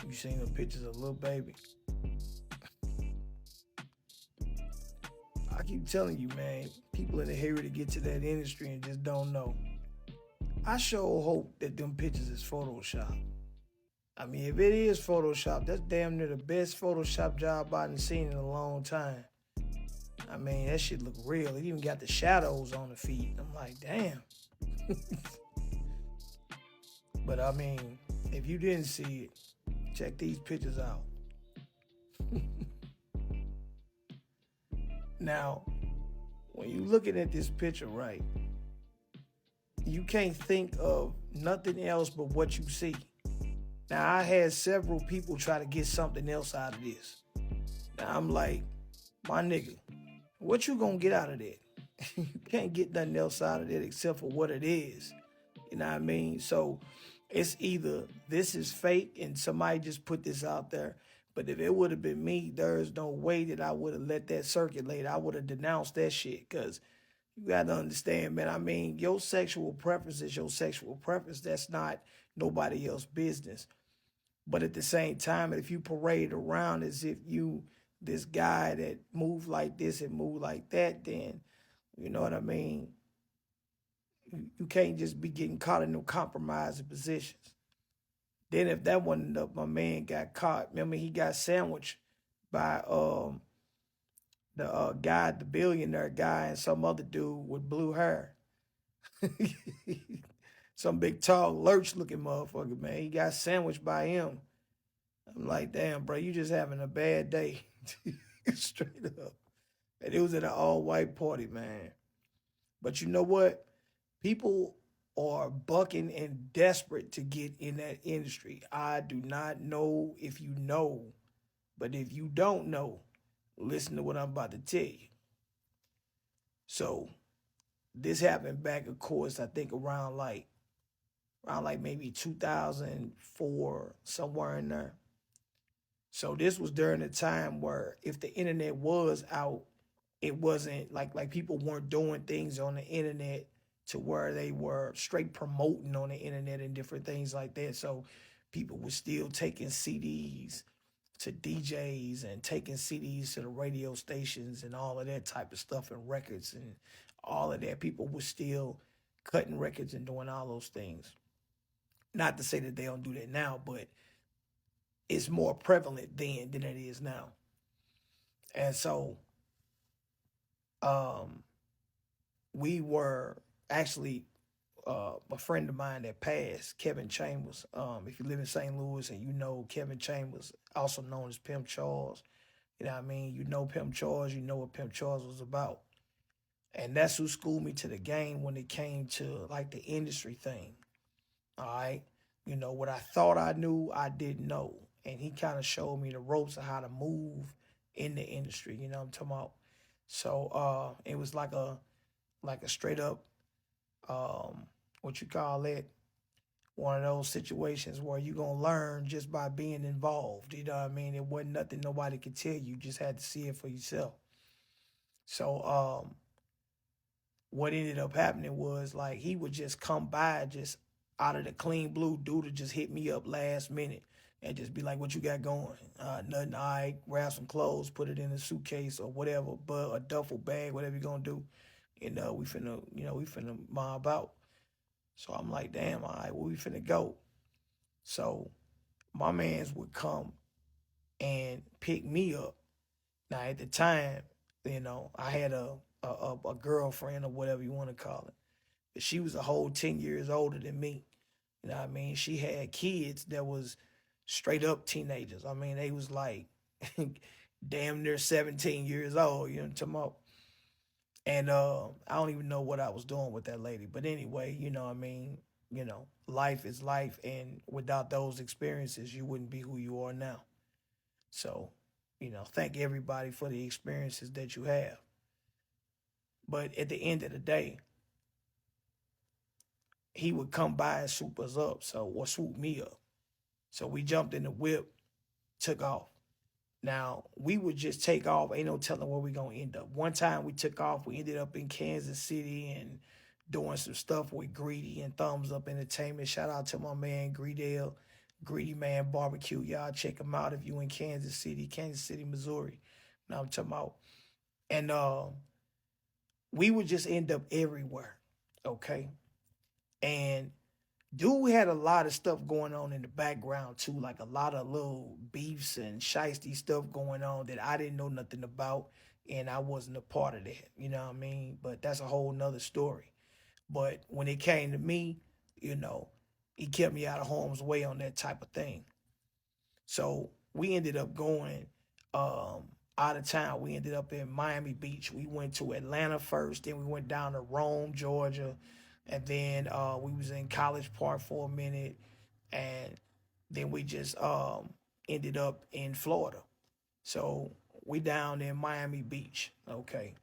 You seen the pictures of little baby. I keep telling you, man, people in the hurry to get to that industry and just don't know. I sure hope that them pictures is Photoshop. I mean, if it is Photoshop, that's damn near the best Photoshop job I done seen in a long time. I mean, that shit look real. It even got the shadows on the feet. I'm like, damn. But I mean, if you didn't see it, check these pictures out. Now, when you looking at this picture, right, you can't think of nothing else but what you see. Now, I had several people try to get something else out of this. Now, I'm like, my nigga, what you gonna get out of that? You can't get nothing else out of it except for what it is. You know what I mean? So it's either this is fake and somebody just put this out there. But if it would have been me, there's no way that I would have let that circulate. I would have denounced that shit because you got to understand, man. I mean, your sexual preference is your sexual preference. That's not nobody else's business. But at the same time, if you parade around as if you this guy that move like this and move like that, then you know what I mean. You can't just be getting caught in no compromising positions. Then if that wasn't enough, my man got caught. Remember, he got sandwiched by the guy, the billionaire guy, and some other dude with blue hair. Some big tall lurch looking motherfucker, man. He got sandwiched by him. I'm like, damn, bro, you just having a bad day. Straight up. And it was at an all white party, man. But you know what? People are bucking and desperate to get in that industry. I do not know if you know, but if you don't know, listen to what I'm about to tell you. So this happened back, of course, I think around like maybe 2004, somewhere in there. So this was during a time where if the internet was out, it wasn't like people weren't doing things on the internet to where they were straight promoting on the internet and different things like that. So people were still taking CDs to DJs and taking CDs to the radio stations and all of that type of stuff and records and all of that. People were still cutting records and doing all those things. Not to say that they don't do that now, but it's more prevalent then than it is now. And so um, we were actually a friend of mine that passed, Kevin Chambers. If you live in St. Louis and you know Kevin Chambers, also known as Pimp Charles, you know what I mean? You know Pimp Charles, you know what Pimp Charles was about. And that's who schooled me to the game when it came to like the industry thing. All right. You know, what I thought I knew, I didn't know. And he kind of showed me the ropes of how to move in the industry, you know what I'm talking about? So it was like a straight up what you call it, one of those situations where you're gonna learn just by being involved. You know what I mean? It wasn't nothing nobody could tell you. You just had to see it for yourself. So what ended up happening was like he would just come by just out of the clean blue, dude to just hit me up last minute and just be like, "What you got going?" Nothing. I right, grab some clothes, put it in a suitcase or whatever, but a duffel bag, whatever you gonna do. And we finna mob out. So I'm like, damn, all right, where we finna go? So my mans would come and pick me up. Now at the time, I had a girlfriend or whatever you want to call it. But she was a whole 10 years older than me. You know what I mean? She had kids that was straight up teenagers. I mean, they was like damn near 17 years old, you know what I'm talking about? And I don't even know what I was doing with that lady. But anyway, what I mean, life is life. And without those experiences, you wouldn't be who you are now. So, thank everybody for the experiences that you have. But at the end of the day, he would come by and swoop us up. So, or swoop me up. So we jumped in the whip, took off. Now, we would just take off. Ain't no telling where we going to end up. One time we took off. We ended up in Kansas City and doing some stuff with Greedy and Thumbs Up Entertainment. Shout out to my man, Greedale. Greedy Man Barbecue. Y'all check them out if you in Kansas City, Missouri. Now I'm talking about. And we would just end up everywhere. Okay. And dude had a lot of stuff going on in the background too, like a lot of little beefs and shiesty stuff going on that I didn't know nothing about, and I wasn't a part of that. You know what I mean? But that's a whole nother story. But when it came to me, you know, he kept me out of harm's way on that type of thing. So we ended up going out of town. We ended up in Miami Beach. We went to Atlanta first, then we went down to Rome, Georgia, and then we was in College Park for a minute, and then we just ended up in Florida. So we down in Miami Beach. Okay.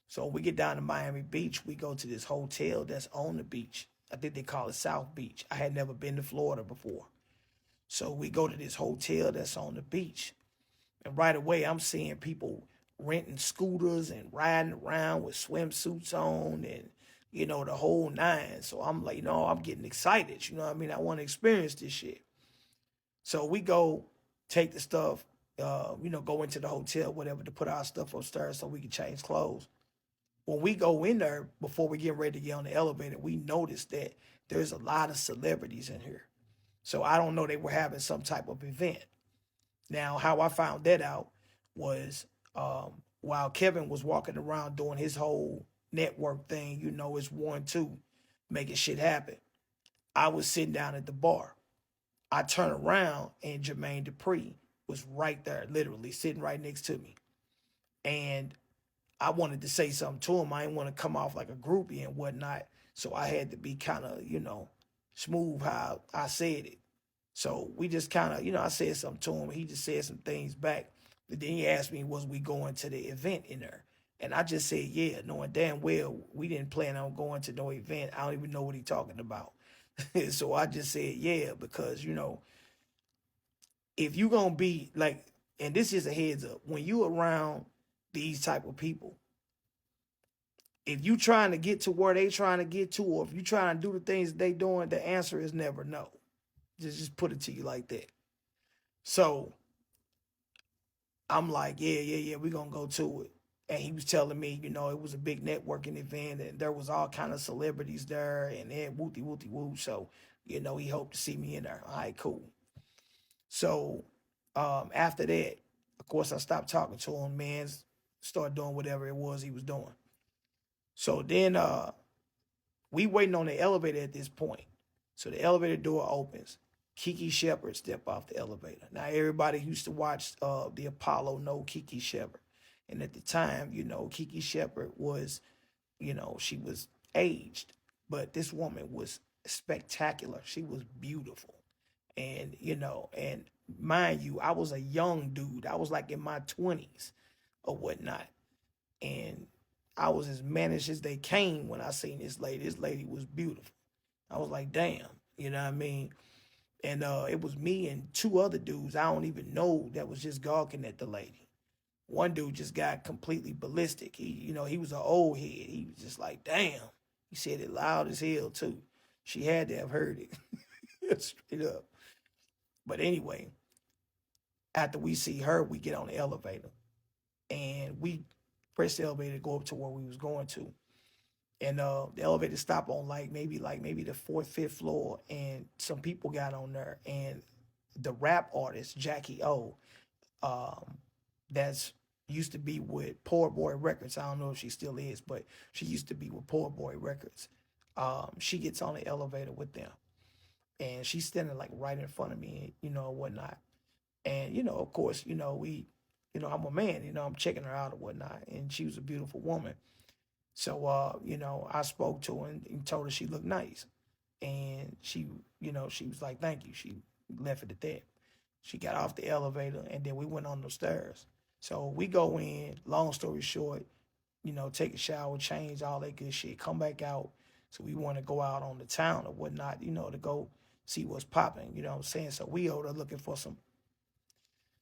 So we get down to Miami Beach. We go to this hotel that's on the beach. I think they call it South Beach. I had never been to Florida before. So we go to this hotel that's on the beach. And right away, I'm seeing people renting scooters and riding around with swimsuits on and, the whole nine. So I'm like, I'm getting excited. You know what I mean? I want to experience this shit. So we go take the stuff, go into the hotel, whatever, to put our stuff upstairs so we can change clothes. When we go in there, before we get ready to get on the elevator, we notice that there's a lot of celebrities in here. So I don't know, they were having some type of event. Now, how I found that out was while Kevin was walking around doing his whole network thing, it's 1, 2, making shit happen. I was sitting down at the bar. I turned around and Jermaine Dupri was right there, literally sitting right next to me. And I wanted to say something to him. I didn't want to come off like a groupie and whatnot. So I had to be kind of, smooth how I said it. So we just kind of, I said something to him. He just said some things back. But then he asked me, was we going to the event in there? And I just said, yeah, knowing damn well we didn't plan on going to no event. I don't even know what he's talking about. So I just said, yeah, because, if you going to be like, and this is a heads up, when you around these type of people, if you trying to get to where they trying to get to, or if you trying to do the things they doing, the answer is never no. Just put it to you like that. So I'm like, yeah, we're gonna go to it. And he was telling me, it was a big networking event and there was all kind of celebrities there and then wooty wooty woo. So, he hoped to see me in there. All right, cool. So after that, of course, I stopped talking to him, man, started doing whatever it was he was doing. So then we waiting on the elevator at this point. So the elevator door opens. Kiki Shepard step off the elevator. Now everybody used to watch the Apollo know Kiki Shepard. And at the time, Kiki Shepard was, she was aged, but this woman was spectacular. She was beautiful. And, and mind you, I was a young dude. I was like in my 20s or whatnot. And I was as managed as they came when I seen this lady. This lady was beautiful. I was like, damn, you know what I mean? And it was me and two other dudes I don't even know that was just gawking at the lady. One dude just got completely ballistic. He was an old head. He was just like, damn. He said it loud as hell too. She had to have heard it straight up. But anyway, after we see her, we get on the elevator and we press the elevator to go up to where we was going to. And the elevator stopped on maybe the fourth, fifth floor, and some people got on there, and the rap artist Jackie O, um, that's used to be with Poor Boy Records. I don't know if she still is, but she used to be with Poor Boy Records. She gets on the elevator with them, and she's standing like right in front of me, whatnot. And of course, I'm a man, I'm checking her out or whatnot, and she was a beautiful woman. So, I spoke to her and told her she looked nice. And she was like, thank you. She left it at that. She got off the elevator and then we went on the stairs. So we go in, long story short, take a shower, change, all that good shit, come back out. So we want to go out on the town or whatnot, to go see what's popping, you know what I'm saying? So we over there looking for some.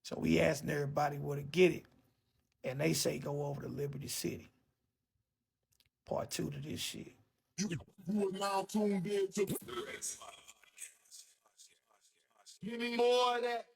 So we asking everybody where to get it. And they say go over to Liberty City. Part two to this shit. You are now tuned in to Give me more of that.